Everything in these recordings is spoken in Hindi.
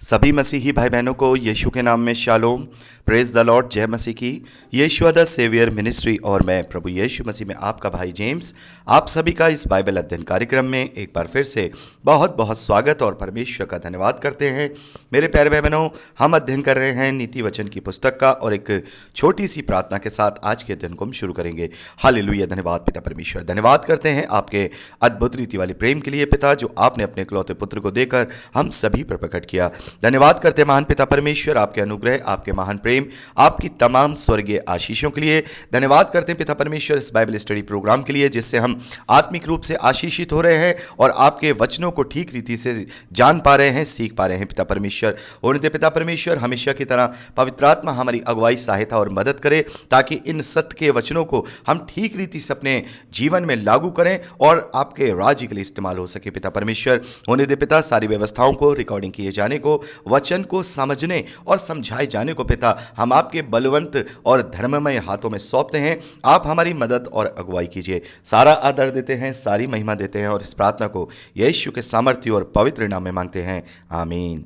सभी मसीही भाई बहनों को यीशु के नाम में शालोम, प्रेज द लॉर्ड, जय मसीह की। यीशु द सेवियर मिनिस्ट्री और मैं प्रभु यीशु मसीह में आपका भाई जेम्स, आप सभी का इस बाइबल अध्ययन कार्यक्रम में एक बार फिर से बहुत बहुत स्वागत और परमेश्वर का धन्यवाद करते हैं। मेरे प्यारे भाई बहनों, हम अध्ययन कर रहे हैं नीति वचन की पुस्तक का और एक छोटी सी प्रार्थना के साथ आज के अध्ययन को हम शुरू करेंगे। हालेलुया, धन्यवाद पिता परमेश्वर। धन्यवाद करते हैं आपके अद्भुत रीति वाली प्रेम के लिए पिता, जो आपने अपने इकलौते पुत्र को देकर हम सभी पर प्रकट किया। धन्यवाद करते हैं महान पिता परमेश्वर, आपके अनुग्रह, आपके महान प्रेम, आपकी तमाम स्वर्गीय आशीषों के लिए। धन्यवाद करते हैं पिता परमेश्वर इस बाइबल स्टडी प्रोग्राम के लिए, जिससे हम आत्मिक रूप से आशीषित हो रहे हैं और आपके वचनों को ठीक रीति से जान पा रहे हैं, सीख पा रहे हैं। पिता परमेश्वर, होने दे पिता परमेश्वर, हमेशा की तरह पवित्र आत्मा हमारी अगुवाई, सहायता और मदद करे, ताकि इन सत्य के वचनों को हम ठीक रीति से अपने जीवन में लागू करें और आपके राज्य के लिए इस्तेमाल हो सके। पिता परमेश्वर, होने दे पिता सारी व्यवस्थाओं को, रिकॉर्डिंग किए जाने को, वचन को समझने और समझाए जाने को पिता हम आपके बलवंत और धर्ममय हाथों में सौंपते हैं। आप हमारी मदद और अगुवाई कीजिए। सारा आदर देते हैं, सारी महिमा देते हैं और इस प्रार्थना को यीशु के सामर्थ्य और पवित्र नाम में मांगते हैं, आमीन।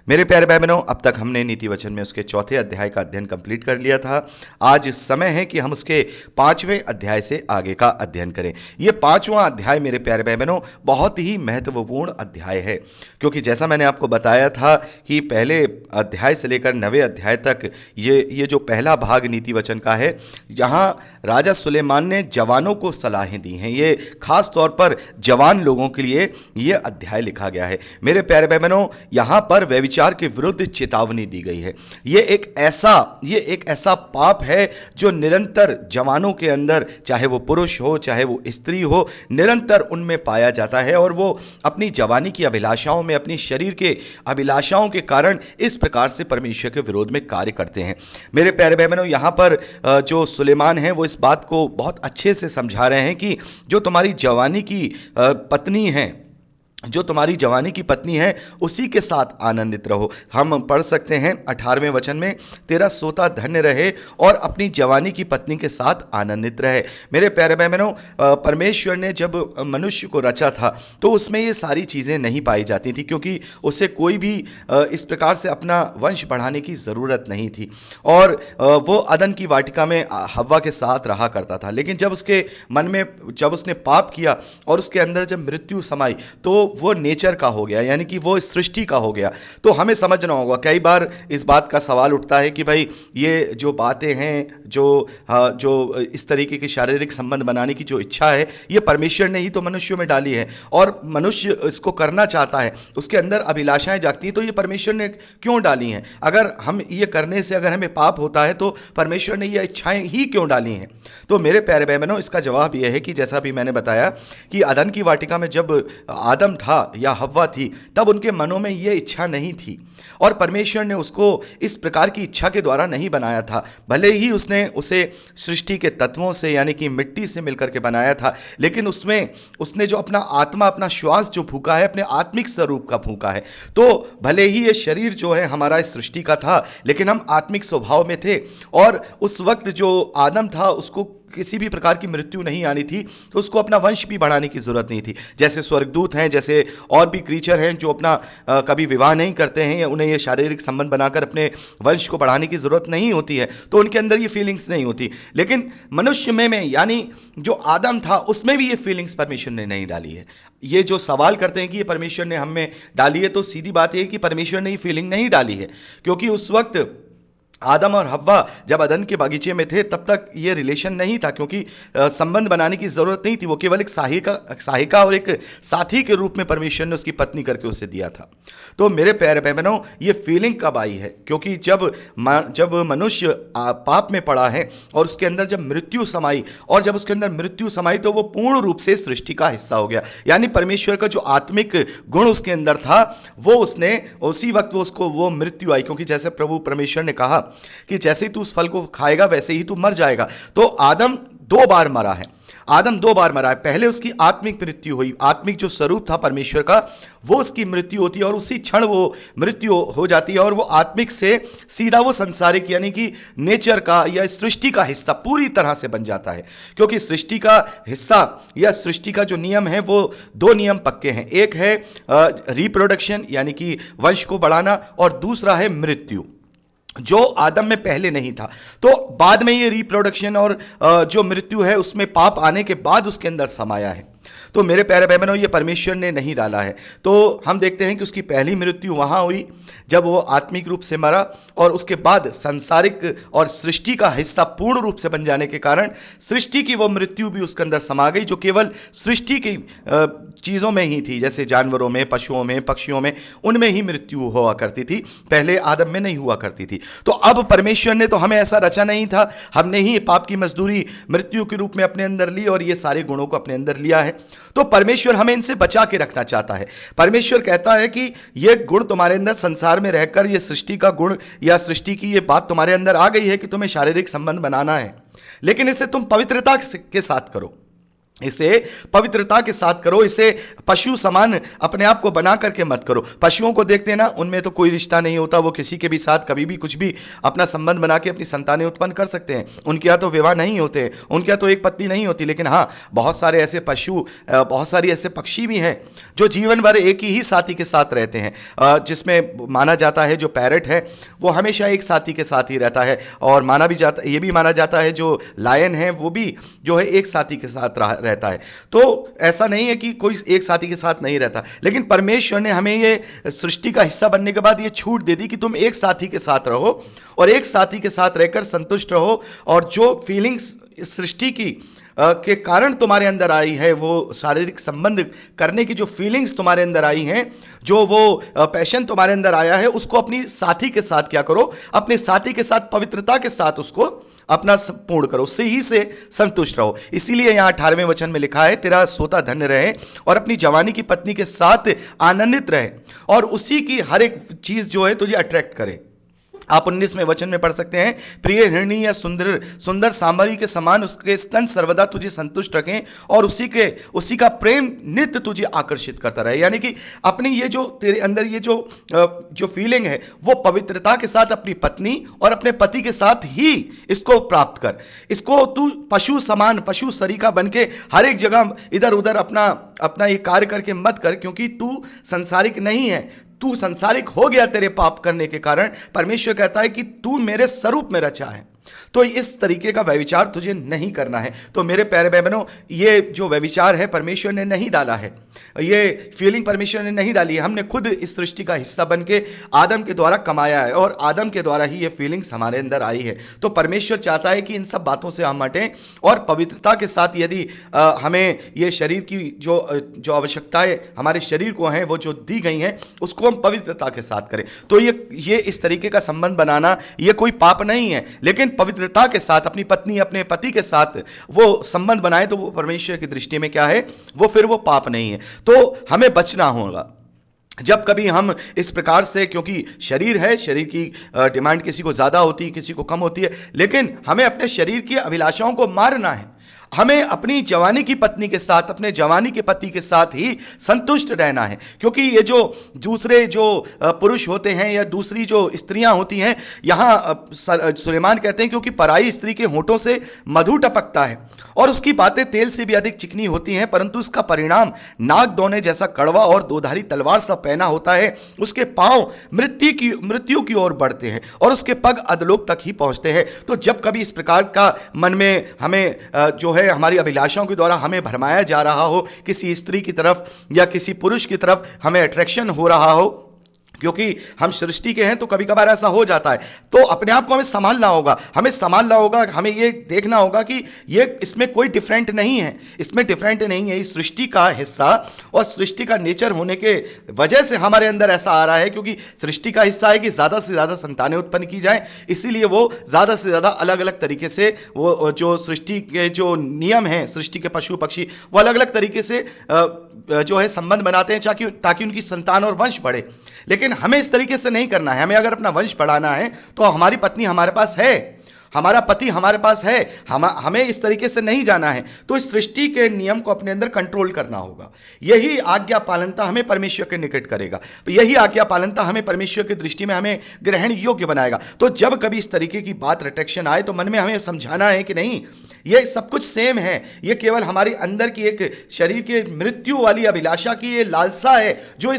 मेरे प्यारे भाई बहनों, अब तक हमने नीति वचन में उसके चौथे अध्याय का अध्ययन कंप्लीट कर लिया था। आज समय है कि हम उसके 5वें अध्याय से आगे का अध्ययन करें। यह 5वां अध्याय मेरे प्यारे भाई बहनों बहुत ही महत्वपूर्ण अध्याय है, क्योंकि जैसा मैंने आपको बताया था कि पहले अध्याय से लेकर 9वें अध्याय तक ये जो पहला भाग नीति वचन का है, यहाँ राजा सुलेमान ने जवानों को सलाहें दी हैं। ये खास तौर पर जवान लोगों के लिए यह अध्याय लिखा गया है। मेरे प्यारे भाई बहनों, यहाँ पर विचार के विरुद्ध चेतावनी दी गई है। यह एक ऐसा पाप है जो निरंतर जवानों के अंदर, चाहे वो पुरुष हो चाहे वो स्त्री हो, निरंतर उनमें पाया जाता है और वो अपनी जवानी की अभिलाषाओं में, अपनी शरीर के अभिलाषाओं के कारण इस प्रकार से परमेश्वर के विरोध में कार्य करते हैं। मेरे प्यारे भाई बहनों, यहां पर जो सुलेमान है वो इस बात को बहुत अच्छे से समझा रहे हैं कि जो तुम्हारी जवानी की पत्नी है, जो तुम्हारी जवानी की पत्नी है, उसी के साथ आनंदित रहो। हम पढ़ सकते हैं 18वें वचन में, तेरा सोता धन्य रहे और अपनी जवानी की पत्नी के साथ आनंदित रहे। मेरे प्यारे भाई बहनों, परमेश्वर ने जब मनुष्य को रचा था तो उसमें ये सारी चीज़ें नहीं पाई जाती थी, क्योंकि उसे कोई भी इस प्रकार से अपना वंश बढ़ाने की ज़रूरत नहीं थी और वो अदन की वाटिका में हव्वा के साथ रहा करता था। लेकिन जब उसके मन में, जब उसने पाप किया और उसके अंदर जब मृत्यु समाई, तो वो नेचर का हो गया, यानी कि वो सृष्टि का हो गया। तो हमें समझना होगा, कई बार इस बात का सवाल उठता है कि भाई ये जो बातें हैं, जो इस तरीके की शारीरिक संबंध बनाने की जो इच्छा है, ये परमेश्वर ने ही तो मनुष्यों में डाली है और मनुष्य इसको करना चाहता है, उसके अंदर अभिलाषाएं जागती हैं, तो ये परमेश्वर ने क्यों डाली हैं? अगर हम ये करने से अगर हमें पाप होता है तो परमेश्वर ने ये इच्छाएं ही क्यों डाली हैं? तो मेरे प्यारे भाई बहनों, इसका जवाब यह है कि जैसा भी मैंने बताया कि अदन की वाटिका में जब आदम था या हव्वा थी, तब उनके मनों में यह इच्छा नहीं थी और परमेश्वर ने उसको इस प्रकार की इच्छा के द्वारा नहीं बनाया था। भले ही उसने उसे सृष्टि के तत्वों से, यानी कि मिट्टी से मिलकर के बनाया था, लेकिन उसने जो अपना आत्मा, अपना श्वास जो फूंका है, अपने आत्मिक स्वरूप का फूंका है। तो भले ही ये शरीर जो है हमारा इस सृष्टि का था, लेकिन हम आत्मिक स्वभाव में थे और उस वक्त जो आदम था उसको किसी भी प्रकार की मृत्यु नहीं आनी थी, तो उसको अपना वंश भी बढ़ाने की जरूरत नहीं थी। जैसे स्वर्गदूत हैं, जैसे और भी क्रीचर हैं जो अपना कभी विवाह नहीं करते हैं, या उन्हें ये शारीरिक संबंध बनाकर अपने वंश को बढ़ाने की जरूरत नहीं होती है, तो उनके अंदर ये फीलिंग्स नहीं होती। लेकिन मनुष्य में यानी जो आदम था, उसमें भी ये फीलिंग्स परमेश्वर ने नहीं डाली है। ये जो सवाल करते हैं कि ये परमेश्वर ने हम में डाली है, तो सीधी बात यह है कि परमेश्वर ने ये फीलिंग नहीं डाली है, क्योंकि उस वक्त आदम और हव्वा जब अदन के बागीचे में थे तब तक ये रिलेशन नहीं था, क्योंकि संबंध बनाने की जरूरत नहीं थी। वो केवल एक सहायिका और एक साथी के रूप में परमेश्वर ने उसकी पत्नी करके उसे दिया था। तो मेरे प्यारे भाई बहनों, ये फीलिंग कब आई है? क्योंकि जब मनुष्य पाप में पड़ा है और उसके अंदर जब मृत्यु समाई, और जब उसके अंदर मृत्यु समाई तो वो पूर्ण रूप से सृष्टि का हिस्सा हो गया। यानी परमेश्वर का जो आत्मिक गुण उसके अंदर था, वो उसने उसी वक्त उसको वो मृत्यु आई, क्योंकि जैसे प्रभु परमेश्वर ने कहा कि जैसे ही तू उस फल को खाएगा वैसे ही तू मर जाएगा। तो आदम दो बार मरा है। आदम दो बार मरा है। पहले उसकी आत्मिक मृत्यु हुई, आत्मिक जो स्वरूप था परमेश्वर का वो उसकी मृत्यु होती है और उसी क्षण वो मृत्यु हो जाती है और वो आत्मिक से सीधा वो संसारिक यानी कि नेचर का या सृष्टि का हिस्सा पूरी तरह से बन जाता है। क्योंकि सृष्टि का हिस्सा या सृष्टि का जो नियम है वो दो नियम पक्के हैं, एक है रिप्रोडक्शन यानी कि वंश को बढ़ाना और दूसरा है मृत्यु, जो आदम में पहले नहीं था। तो बाद में ये रिप्रोडक्शन और जो मृत्यु है उसमें पाप आने के बाद उसके अंदर समाया है। तो मेरे प्यारे भाई बहनों, ये परमेश्वर ने नहीं डाला है। तो हम देखते हैं कि उसकी पहली मृत्यु वहां हुई जब वो आत्मिक रूप से मरा और उसके बाद सांसारिक और सृष्टि का हिस्सा पूर्ण रूप से बन जाने के कारण सृष्टि की वो मृत्यु भी उसके अंदर समा गई, जो केवल सृष्टि की चीजों में ही थी, जैसे जानवरों में, पशुओं में, पक्षियों में, उनमें ही मृत्यु हुआ करती थी, पहले आदम में नहीं हुआ करती थी। तो अब परमेश्वर ने तो हमें ऐसा रचा नहीं था, हमने ही पाप की मजदूरी मृत्यु के रूप में अपने अंदर ली और ये सारे गुणों को अपने अंदर लिया है। तो परमेश्वर हमें इनसे बचा के रखना चाहता है। परमेश्वर कहता है कि ये गुण तुम्हारे अंदर संसार में रहकर, ये सृष्टि का गुण या सृष्टि की ये बात तुम्हारे अंदर आ गई है कि तुम्हें शारीरिक संबंध बनाना है, लेकिन इसे तुम पवित्रता के साथ करो, इसे पवित्रता के साथ करो, इसे पशु समान अपने आप को बना करके मत करो। पशुओं को देखते हैं ना, उनमें तो कोई रिश्ता नहीं होता, वो किसी के भी साथ कभी भी कुछ भी अपना संबंध बना के अपनी संतानें उत्पन्न कर सकते हैं। उनके यहाँ तो विवाह नहीं होते हैं, उनके यहाँ तो एक पत्नी नहीं होती। लेकिन हाँ, बहुत सारे ऐसे पशु, बहुत सारी ऐसे पक्षी भी हैं जो जीवन भर एक ही साथी के साथ रहते हैं, जिसमें माना जाता है जो पैरट है वो हमेशा एक साथी के साथ ही रहता है, और माना भी जाता, ये भी माना जाता है जो लायन है वो भी जो है एक साथी के साथ रहता है। तो ऐसा नहीं है कि कोई एक साथी के साथ नहीं रहता, लेकिन परमेश्वर ने हमें ये सृष्टि का हिस्सा बनने के बाद ये छूट दे दी कि तुम एक साथी के साथ रहो और एक साथी के साथ रहकर संतुष्ट रहो, और जो फीलिंग्स इस सृष्टि की के कारण तुम्हारे अंदर आई है, वो शारीरिक संबंध करने की जो फीलिंग्स तुम्हारे अंदर आई हैं, जो वो पैशन तुम्हारे अंदर आया है, उसको अपनी साथी के साथ क्या करो, अपने साथी के साथ पवित्रता के साथ उसको अपना पूर्ण करो, उससे ही से संतुष्ट रहो। इसीलिए यहां 18वें वचन में लिखा है, तेरा सोता धन्य रहे और अपनी जवानी की पत्नी के साथ आनंदित रहे और उसी की हर एक चीज जो है तुझे अट्रैक्ट करे। आप 19वें वचन में पढ़ सकते हैं, प्रिय हिरणी या सुंदर सुंदर सामरी के समान उसके स्तन सर्वदा तुझे संतुष्ट रखें और उसी का प्रेम नित्य तुझे आकर्षित करता रहे। यानी कि अपनी ये जो तेरे अंदर ये जो फीलिंग है वो पवित्रता के साथ अपनी पत्नी और अपने पति के साथ ही इसको प्राप्त कर। इसको तू पशु समान, पशु सरीखा बन के हर एक जगह इधर उधर अपना ये कार्य करके मत कर, क्योंकि तू संसारिक नहीं है, तू संसारिक हो गया तेरे पाप करने के कारण। परमेश्वर कहता है कि तू मेरे स्वरूप में रचा है, तो इस तरीके का व्यभिचार तुझे नहीं करना है। तो मेरे प्यारे भाई बहनों, ये जो व्यभिचार है परमेश्वर ने नहीं डाला है, ये फीलिंग परमेश्वर ने नहीं डाली है, हमने खुद इस सृष्टि का हिस्सा बन के आदम के द्वारा कमाया है और आदम के द्वारा ही ये फीलिंग्स हमारे अंदर आई है। तो परमेश्वर चाहता है कि इन सब बातों से हम हटें और पवित्रता के साथ यदि हमें ये शरीर की जो आवश्यकताएं हमारे शरीर को हैं वो जो दी गई हैं उसको हम पवित्रता के साथ करें। तो ये इस तरीके का संबंध बनाना ये कोई पाप नहीं है, लेकिन पवित्रता के साथ अपनी पत्नी अपने पति के साथ वो संबंध बनाए तो वो परमेश्वर की दृष्टि में क्या है, वो फिर वो पाप नहीं है। तो हमें बचना होगा जब कभी हम इस प्रकार से, क्योंकि शरीर है, शरीर की डिमांड किसी को ज्यादा होती है किसी को कम होती है, लेकिन हमें अपने शरीर की अभिलाषाओं को मारना है। हमें अपनी जवानी की पत्नी के साथ, अपने जवानी के पति के साथ ही संतुष्ट रहना है, क्योंकि ये जो दूसरे जो पुरुष होते हैं या दूसरी जो स्त्रियां होती हैं, यहाँ सुलेमान कहते हैं क्योंकि पराई स्त्री के होठों से मधु टपकता है और उसकी बातें तेल से भी अधिक चिकनी होती हैं, परंतु उसका परिणाम नाग दोने जैसा कड़वा और दोधारी तलवार सा पहना होता है। उसके पांव मृत्यु की ओर बढ़ते हैं और उसके पग अधोलोक तक ही पहुंचते हैं। तो जब कभी इस प्रकार का मन में हमें जो है हमारी अभिलाषाओं के द्वारा हमें भरमाया जा रहा हो, किसी स्त्री की तरफ या किसी पुरुष की तरफ हमें अट्रैक्शन हो रहा हो, क्योंकि हम सृष्टि के हैं तो कभी कभार ऐसा हो जाता है, तो अपने आप को हमें संभालना होगा, हमें ये देखना होगा कि ये इसमें कोई डिफरेंट नहीं है, इसमें डिफरेंट नहीं है, इस सृष्टि का हिस्सा और सृष्टि का नेचर होने के वजह से हमारे अंदर ऐसा आ रहा है, क्योंकि सृष्टि का हिस्सा है कि ज्यादा से ज्यादा संतानें उत्पन्न की जाए, इसीलिए वो ज्यादा से ज्यादा अलग अलग तरीके से वो जो सृष्टि के जो नियम हैं, सृष्टि के पशु पक्षी वो अलग अलग तरीके से जो है संबंध बनाते हैं ताकि उनकी संतान और वंश बढ़े। लेकिन हमें इस तरीके से नहीं करना है। हमें अगर अपना वंश बढ़ाना है तो हमारी पत्नी हमारे पास है, हमारा पति हमारे पास है, हमें इस तरीके से नहीं जाना है। तो इस सृष्टि के नियम को अपने अंदर कंट्रोल करना होगा। यही आज्ञा पालनता हमें परमेश्वर के निकट करेगा, यही आज्ञा पालनता हमें परमेश्वर की दृष्टि में हमें ग्रहण योग्य बनाएगा। तो जब कभी इस तरीके की बात रिटेक्शन आए तो मन में हमें समझाना है कि नहीं, ये सब कुछ सेम है, ये केवल हमारे अंदर की एक शरीर के मृत्यु वाली अभिलाषा की ये लालसा है जो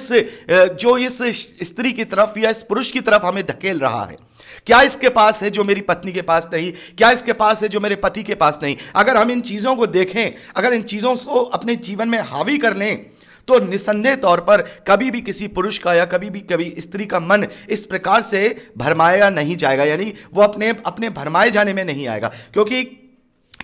इस स्त्री की तरफ या इस पुरुष की तरफ हमें धकेल रहा है। क्या इसके पास है जो मेरी पत्नी के पास नहीं? क्या इसके पास है जो मेरे पति के पास नहीं? अगर हम इन चीजों को देखें, अगर इन चीजों को अपने जीवन में हावी कर लें, तो निसंदेह तौर पर कभी भी किसी पुरुष का या कभी स्त्री का मन इस प्रकार से भरमाया नहीं जाएगा, यानी वो अपने भरमाए जाने में नहीं आएगा। क्योंकि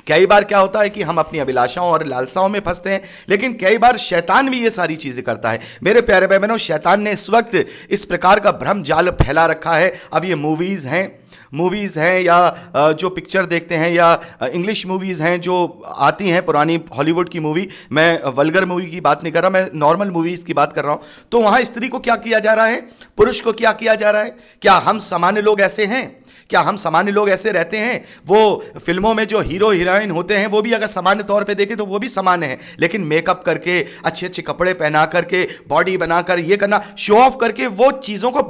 कई बार क्या होता है कि हम अपनी अभिलाषाओं और लालसाओं में फंसते हैं, लेकिन कई बार शैतान भी ये सारी चीजें करता है। मेरे प्यारे भाई बहनों, शैतान ने इस वक्त इस प्रकार का भ्रम जाल फैला रखा है। अब ये मूवीज हैं या जो पिक्चर देखते हैं या इंग्लिश मूवीज हैं जो आती हैं, पुरानी हॉलीवुड की मूवी, मैं वल्गर मूवी की बात नहीं कर रहा, मैं नॉर्मल मूवीज की बात कर रहा हूं। तो वहां स्त्री को क्या किया जा रहा है, पुरुष को क्या किया जा रहा है? क्या हम सामान्य लोग ऐसे हैं? क्या हम सामान्य लोग ऐसे रहते हैं? वो फिल्मों में जो हीरो हीरोइन होते हैं वो भी अगर सामान्य तौर पे देखें तो वो भी सामान्य है, लेकिन मेकअप करके, अच्छे अच्छे कपड़े पहना करके, बॉडी बनाकर, ये करना, शो ऑफ करके वो चीजों को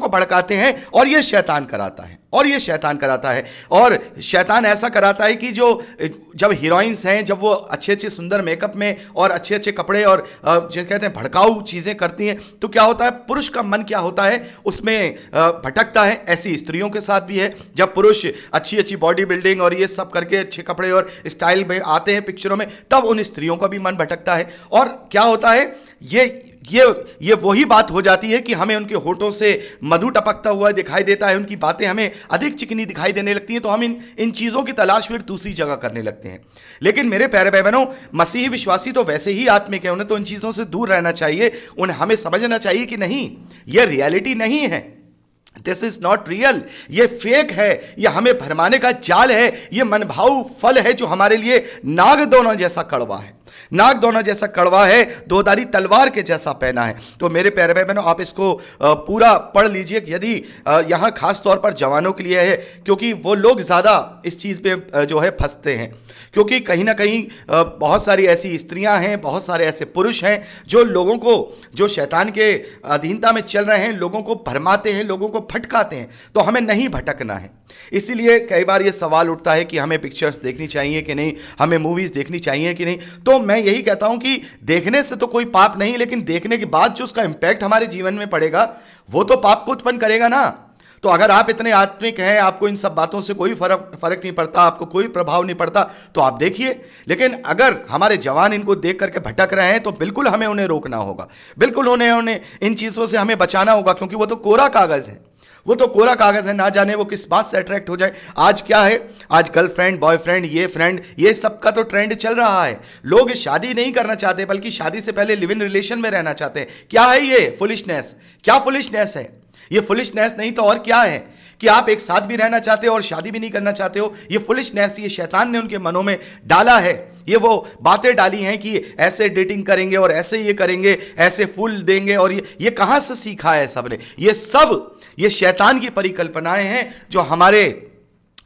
भड़काते हैं और ये शैतान कराता है। और शैतान ऐसा कराता है कि जब हीरोइंस हैं, जब वो अच्छे अच्छे सुंदर मेकअप में और अच्छे अच्छे कपड़े और जो कहते हैं भड़काऊ चीजें करती हैं, तो क्या होता है, पुरुष का मन क्या होता है, उसमें भटकता है। ऐसी स्त्रियों के साथ भी है, जब पुरुष अच्छी अच्छी बॉडी बिल्डिंग और ये सब करके अच्छे कपड़े और स्टाइल में आते हैं पिक्चरों में, तब उन स्त्रियों का भी मन भटकता है। और क्या होता है, ये वही बात हो जाती है कि हमें उनके होठों से मधु टपकता हुआ दिखाई देता है, उनकी बातें हमें अधिक चिकनी दिखाई देने लगती हैं, तो हम इन चीजों की तलाश फिर दूसरी जगह करने लगते हैं। लेकिन मेरे प्यारे भाई बहनों, मसीही विश्वासी तो वैसे ही आत्मिक है, उन्हें तो इन चीजों से दूर रहना चाहिए। उन्हें हमें समझना चाहिए कि नहीं, यह रियलिटी नहीं है, दिस इज नॉट रियल, ये फेक है, ये हमें भरमाने का जाल है, ये मनभाऊ फल है जो हमारे लिए नाग दोनों जैसा कड़वा है, दोधारी तलवार के जैसा पहना है। तो मेरे प्यारे भाई बहनों, आप इसको पूरा पढ़ लीजिए। यदि यहां खास तौर पर जवानों के लिए है, क्योंकि वो लोग ज्यादा इस चीज पे जो है फंसते हैं, क्योंकि कहीं ना कहीं बहुत सारी ऐसी स्त्रियां हैं, बहुत सारे ऐसे पुरुष हैं जो लोगों को, जो शैतान के अधीनता में चल रहे हैं, लोगों को भरमाते हैं, लोगों को भटकाते हैं। तो हमें नहीं भटकना है। इसीलिए कई बार ये सवाल उठता है कि हमें पिक्चर्स देखनी चाहिए कि नहीं, हमें मूवीज देखनी चाहिए कि नहीं। तो मैं यही कहता हूं कि देखने से तो कोई पाप नहीं, लेकिन देखने के बाद जो उसका इंपैक्ट हमारे जीवन में पड़ेगा वो तो पाप को उत्पन्न करेगा ना। तो अगर आप इतने आत्मिक हैं, आपको इन सब बातों से कोई फर्क नहीं पड़ता, आपको कोई प्रभाव नहीं पड़ता, तो आप देखिए। लेकिन अगर हमारे जवान इनको देख करके भटक रहे हैं, तो बिल्कुल हमें उन्हें रोकना होगा, बिल्कुल उन्हें इन चीजों से हमें बचाना होगा, क्योंकि वो तो कोरा कागज है, ना जाने वो किस बात से अट्रैक्ट हो जाए। आज क्या है, आज गर्लफ्रेंड, बॉयफ्रेंड, ये फ्रेंड, ये सब का तो ट्रेंड चल रहा है। लोग शादी नहीं करना चाहते, बल्कि शादी से पहले लिव इन रिलेशन में रहना चाहते हैं। क्या है ये फुलिशनेस? क्या फुलिशनेस है ये? फुलिशनेस नहीं तो और क्या है कि आप एक साथ भी रहना चाहते हो और शादी भी नहीं करना चाहते हो। ये फुलिशनेस, ये शैतान ने उनके मनों में डाला है। ये वो बातें डाली हैं कि ऐसे डेटिंग करेंगे और ऐसे ये करेंगे, ऐसे फूल देंगे, और ये कहां से सीखा है सबने? ये शैतान की परिकल्पनाएं हैं जो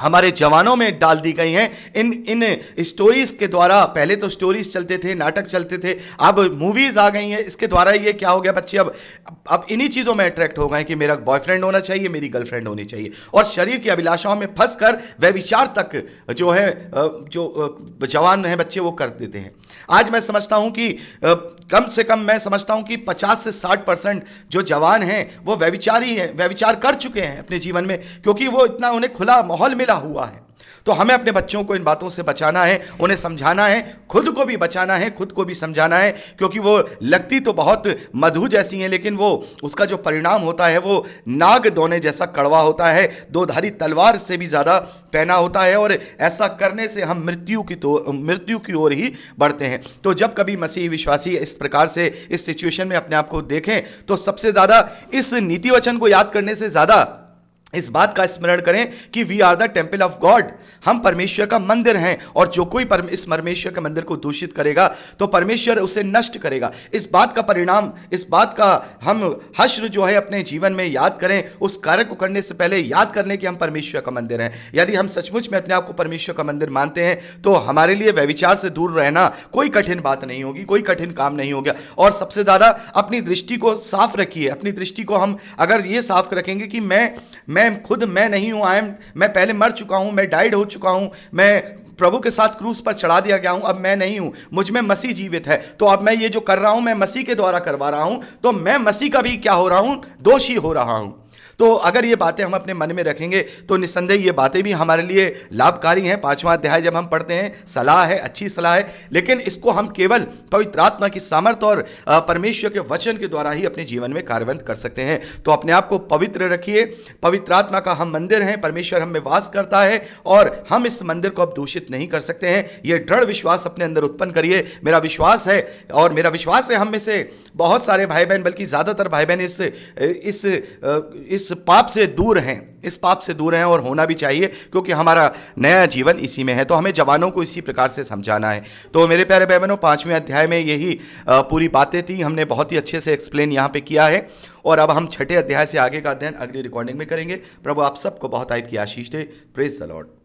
हमारे जवानों में डाल दी गई हैं इन स्टोरीज के द्वारा। पहले तो स्टोरीज चलते थे, नाटक चलते थे, अब मूवीज आ गई हैं। इसके द्वारा ये क्या हो गया, बच्चे अब इन्हीं चीजों में अट्रैक्ट हो गए कि मेरा बॉयफ्रेंड होना चाहिए, मेरी गर्लफ्रेंड होनी चाहिए, और शरीर की अभिलाषाओं में फंसकर व्यभिचार तक जो है जो जवान है बच्चे वो कर देते हैं। आज मैं समझता हूं कि कम से कम मैं समझता हूं कि 50 से 60% जो जवान हैं वो व्यभिचारी हैं, व्यभिचार कर चुके हैं अपने जीवन में, क्योंकि वो इतना उन्हें खुला माहौल मिला हुआ है। तो हमें अपने बच्चों को इन बातों से बचाना है, उन्हें समझाना है, खुद को भी बचाना है, खुद को भी समझाना है, क्योंकि वो लगती तो बहुत मधु जैसी हैं, लेकिन वो उसका जो परिणाम होता है वो नाग दोने जैसा कड़वा होता है, दोधारी तलवार से भी ज्यादा पैना होता है, और ऐसा करने से हम मृत्यु की ओर ही बढ़ते हैं। तो जब कभी मसीही विश्वासी इस प्रकार से इस सिचुएशन में अपने आप को देखें, तो सबसे ज्यादा इस नीति वचन को याद करने से ज्यादा इस बात का स्मरण करें कि we are the temple of God, हम परमेश्वर का मंदिर हैं, और जो कोई इस परमेश्वर के मंदिर को दूषित करेगा तो परमेश्वर उसे नष्ट करेगा। इस बात का परिणाम, इस बात का हम हश्र जो है अपने जीवन में याद करें, उस कार्य को करने से पहले याद करने कि हम परमेश्वर का मंदिर हैं। यदि हम सचमुच में अपने आप को परमेश्वर का मंदिर मानते हैं तो हमारे लिए व्यभिचार से दूर रहना कोई कठिन बात नहीं होगी, कोई कठिन काम नहीं होगा। और सबसे ज्यादा अपनी दृष्टि को साफ रखिए। अपनी दृष्टि को हम अगर ये साफ रखेंगे कि मैं खुद मैं नहीं हूं, मैं पहले मर चुका हूं, मैं डाइड हो चुका हूं, मैं प्रभु के साथ क्रूस पर चढ़ा दिया गया हूं, अब मैं नहीं हूं, मुझ में मसीह जीवित है, तो अब मैं ये जो कर रहा हूं मैं मसीह के द्वारा करवा रहा हूं, तो मैं मसीह का भी क्या हो रहा हूं, दोषी हो रहा हूं। तो अगर ये बातें हम अपने मन में रखेंगे तो निस्संदेह ये बातें भी हमारे लिए लाभकारी हैं। 5वां अध्याय जब हम पढ़ते हैं, सलाह है, अच्छी सलाह है, लेकिन इसको हम केवल पवित्र आत्मा की सामर्थ और परमेश्वर के वचन के द्वारा ही अपने जीवन में कार्यान्वित कर सकते हैं। तो अपने आप को पवित्र रखिए। पवित्र आत्मा का हम मंदिर हैं, परमेश्वर हम में वास करता है और हम इस मंदिर को अब दूषित नहीं कर सकते हैं। ये दृढ़ विश्वास अपने अंदर उत्पन्न करिए। मेरा विश्वास है, और मेरा विश्वास है हम में से बहुत सारे भाई बहन, बल्कि ज्यादातर भाई बहन इस पाप से दूर हैं, इस पाप से दूर हैं, और होना भी चाहिए, क्योंकि हमारा नया जीवन इसी में है। तो हमें जवानों को इसी प्रकार से समझाना है। तो मेरे प्यारे भाई बहनों, 5वें अध्याय में यही पूरी बातें थी, हमने बहुत ही अच्छे से एक्सप्लेन यहां पे किया है। और अब हम 6ठे अध्याय से आगे का अध्ययन अगली रिकॉर्डिंग में करेंगे। प्रभु आप सबको बहुत आयत की आशीष दे। Praise the Lord.